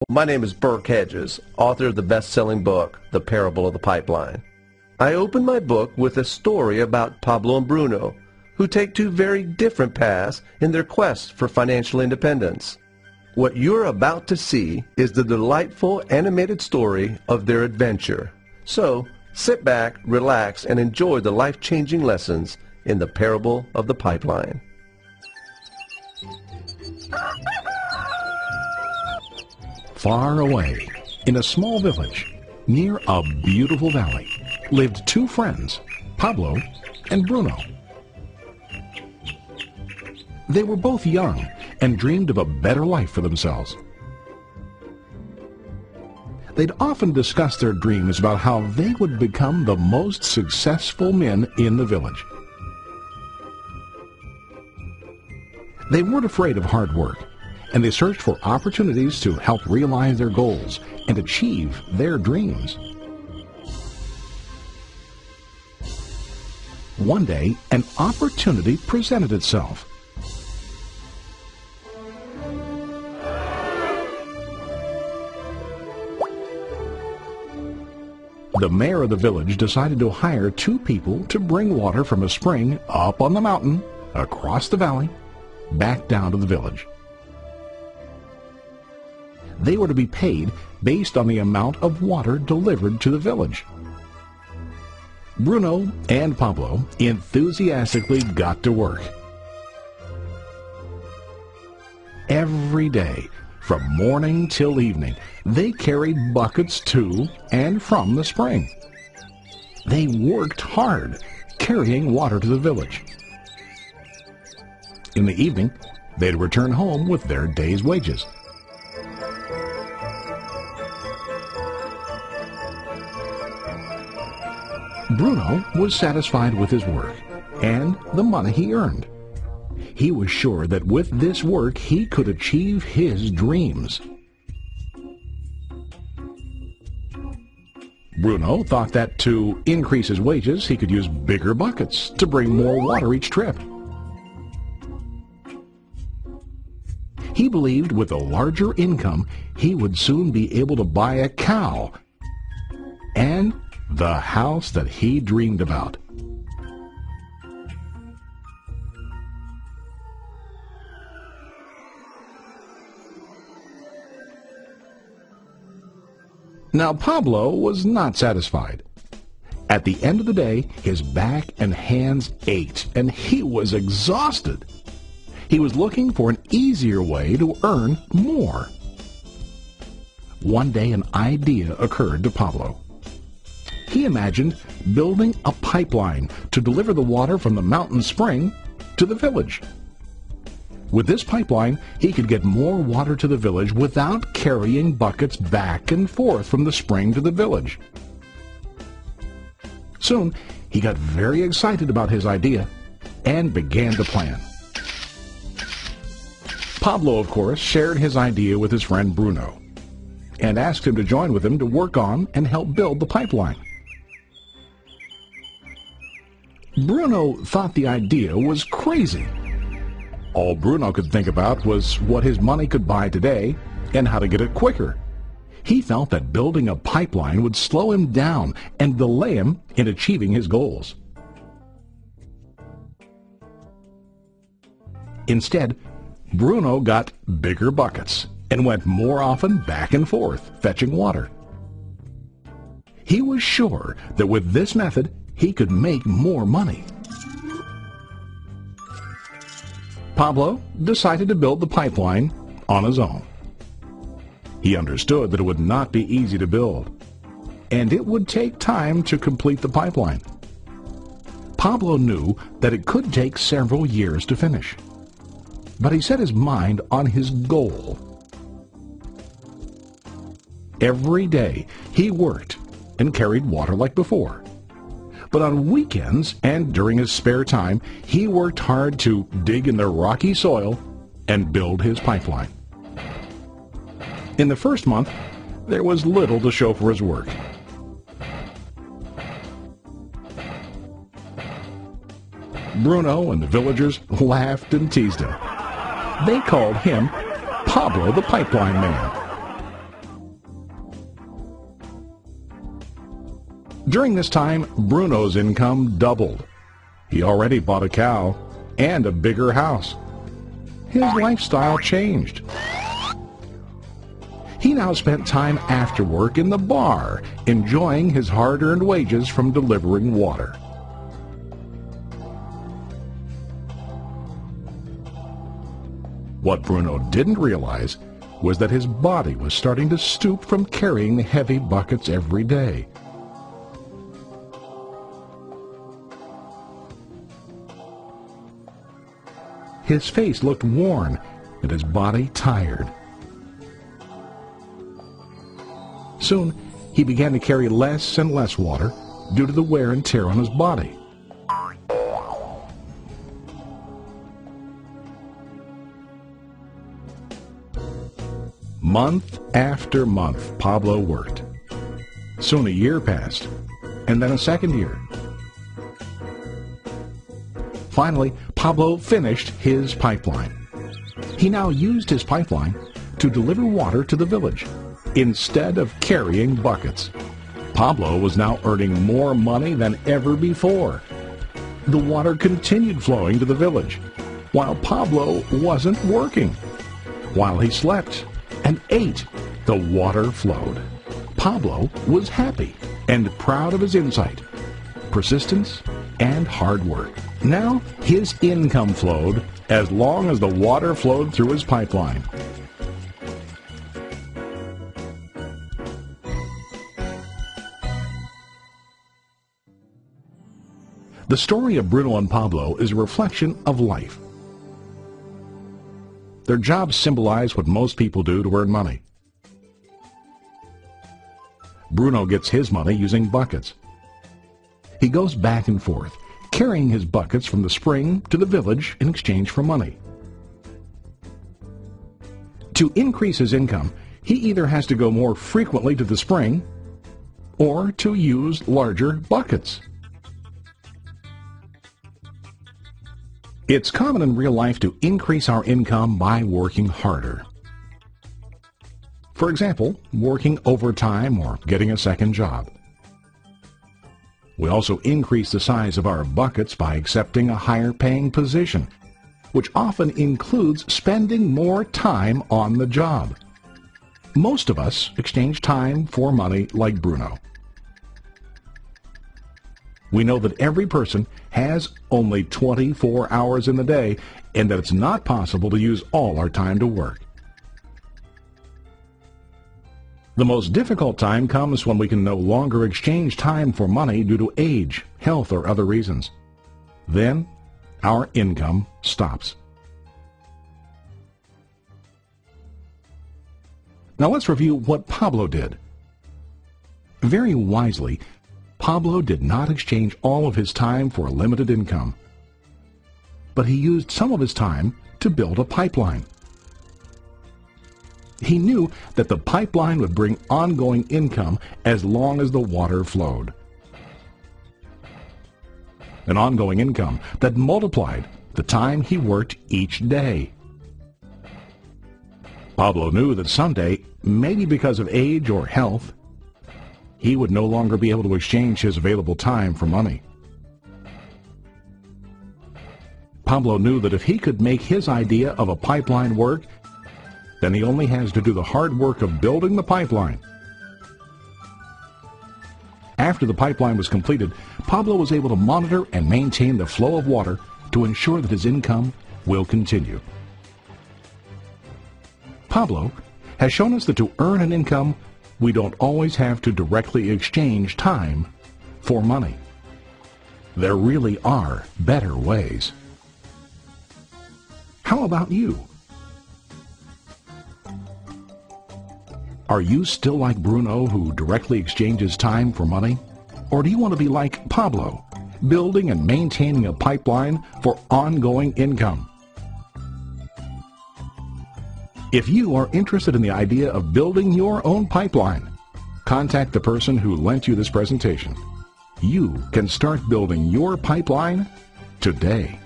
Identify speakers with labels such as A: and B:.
A: My name is Burke Hedges, author of the best-selling book, The Parable of the Pipeline. I open my book with a story about Pablo and Bruno, who take two very different paths in their quest for financial independence. What you're about to see is the delightful animated story of their adventure. So, sit back, relax, and enjoy the life-changing lessons in The Parable of the Pipeline.
B: Far away, in a small village, near a beautiful valley, lived two friends, Pablo and Bruno. They were both young and dreamed of a better life for themselves. They'd often discuss their dreams about how they would become the most successful men in the village. They weren't afraid of hard work, and they searched for opportunities to help realize their goals and achieve their dreams. One day, an opportunity presented itself. The mayor of the village decided to hire two people to bring water from a spring up on the mountain, across the valley, back down to the village. They were to be paid based on the amount of water delivered to the village. Bruno and Pablo enthusiastically got to work. Every day, from morning till evening, they carried buckets to and from the spring. They worked hard, carrying water to the village. In the evening, they'd return home with their day's wages. Bruno was satisfied with his work and the money he earned. He was sure that with this work he could achieve his dreams. Bruno thought that to increase his wages he could use bigger buckets to bring more water each trip. He believed with a larger income he would soon be able to buy a cow and the house that he dreamed about. Now Pablo was not satisfied. At the end of the day, his back and hands ached, and he was exhausted. He was looking for an easier way to earn more. One day an idea occurred to Pablo. He imagined building a pipeline to deliver the water from the mountain spring to the village. With this pipeline, he could get more water to the village without carrying buckets back and forth from the spring to the village. Soon, he got very excited about his idea and began to plan. Pablo, of course, shared his idea with his friend Bruno and asked him to join with him to work on and help build the pipeline. Bruno thought the idea was crazy. All Bruno could think about was what his money could buy today and how to get it quicker. He felt that building a pipeline would slow him down and delay him in achieving his goals. Instead, Bruno got bigger buckets and went more often back and forth, fetching water. He was sure that with this method, he could make more money. Pablo decided to build the pipeline on his own. He understood that it would not be easy to build, and it would take time to complete the pipeline. Pablo knew that it could take several years to finish, but he set his mind on his goal. Every day he worked and carried water like before. But on weekends and during his spare time, he worked hard to dig in the rocky soil and build his pipeline. In the first month, there was little to show for his work. Bruno and the villagers laughed and teased him. They called him Pablo the Pipeline Man. During this time, Bruno's income doubled. He already bought a cow and a bigger house. His lifestyle changed. He now spent time after work in the bar, enjoying his hard-earned wages from delivering water. What Bruno didn't realize was that his body was starting to stoop from carrying the heavy buckets every day. His face looked worn and his body tired. Soon, he began to carry less and less water due to the wear and tear on his body. Month after month, Pablo worked. Soon a year passed, and then a second year. Finally, Pablo finished his pipeline. He now used his pipeline to deliver water to the village instead of carrying buckets. Pablo was now earning more money than ever before. The water continued flowing to the village, while Pablo wasn't working. While he slept and ate, the water flowed. Pablo was happy and proud of his insight, persistence, and hard work. Now his income flowed as long as the water flowed through his pipeline. The story of Bruno and Pablo is a reflection of life. Their jobs symbolize what most people do to earn money. Bruno gets his money using buckets. He goes back and forth, carrying his buckets from the spring to the village in exchange for money. To increase his income, he either has to go more frequently to the spring or to use larger buckets. It's common in real life to increase our income by working harder. For example, working overtime or getting a second job. We also increase the size of our buckets by accepting a higher paying position, which often includes spending more time on the job. Most of us exchange time for money like Bruno. We know that every person has only 24 hours in the day and that it's not possible to use all our time to work. The most difficult time comes when we can no longer exchange time for money due to age, health, or other reasons. Then, our income stops. Now let's review what Pablo did. Very wisely, Pablo did not exchange all of his time for a limited income, but he used some of his time to build a pipeline. He knew that the pipeline would bring ongoing income as long as the water flowed. An ongoing income that multiplied the time he worked each day. Pablo knew that someday, maybe because of age or health, he would no longer be able to exchange his available time for money. Pablo knew that if he could make his idea of a pipeline work, then he only has to do the hard work of building the pipeline. After the pipeline was completed, Pablo was able to monitor and maintain the flow of water to ensure that his income will continue. Pablo has shown us that to earn an income, we don't always have to directly exchange time for money. There really are better ways. How about you? Are you still like Bruno, who directly exchanges time for money? Or do you want to be like Pablo, building and maintaining a pipeline for ongoing income? If you are interested in the idea of building your own pipeline, contact the person who lent you this presentation. You can start building your pipeline today.